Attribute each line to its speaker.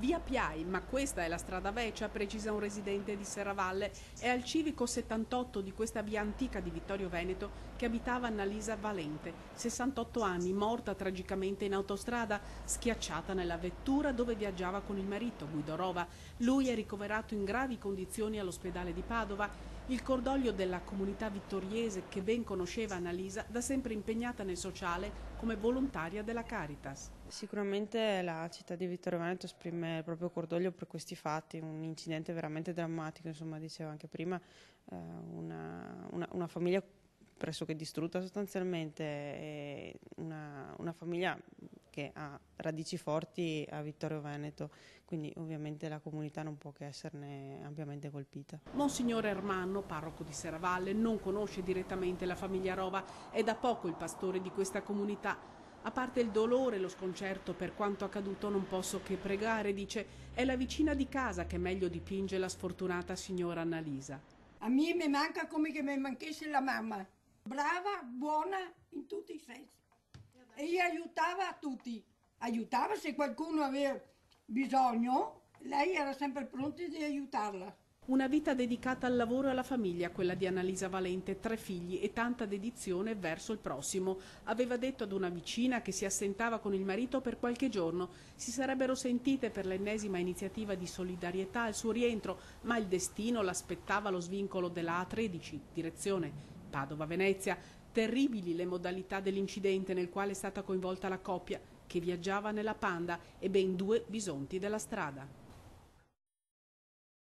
Speaker 1: Via Piai, ma questa è la strada vecchia, precisa un residente di Serravalle. È al civico 78 di questa via antica di Vittorio Veneto che abitava Annalisa Valente, 68 anni, morta tragicamente in autostrada, schiacciata nella vettura dove viaggiava con il marito Guido Rova. Lui è ricoverato in gravi condizioni all'ospedale di Padova. Il cordoglio della comunità vittoriese, che ben conosceva Annalisa, da sempre impegnata nel sociale come volontaria della Caritas.
Speaker 2: Sicuramente la città di Vittorio Veneto esprime il proprio cordoglio per questi fatti, un incidente veramente drammatico, insomma, diceva anche prima, una famiglia pressoché distrutta sostanzialmente, e una famiglia che ha radici forti a Vittorio Veneto, quindi ovviamente la comunità non può che esserne ampiamente colpita.
Speaker 1: Monsignor Ermanno, parroco di Serravalle, non conosce direttamente la famiglia Rova, è da poco il pastore di questa comunità. A parte il dolore e lo sconcerto per quanto accaduto, non posso che pregare, dice, è la vicina di casa che meglio dipinge la sfortunata signora Annalisa.
Speaker 3: A me mi manca come che mi mancasse la mamma, brava, buona in tutti i sensi, e aiutava a tutti, aiutava se qualcuno aveva bisogno, lei era sempre pronta di aiutarla.
Speaker 1: Una vita dedicata al lavoro e alla famiglia, quella di Annalisa Valente, 3 figli e tanta dedizione verso il prossimo. Aveva detto ad una vicina che si assentava con il marito per qualche giorno. Si sarebbero sentite per l'ennesima iniziativa di solidarietà al suo rientro, ma il destino l'aspettava allo svincolo della A13, direzione Padova-Venezia. Terribili le modalità dell'incidente nel quale è stata coinvolta la coppia, che viaggiava nella Panda, e ben 2 bisonti della strada.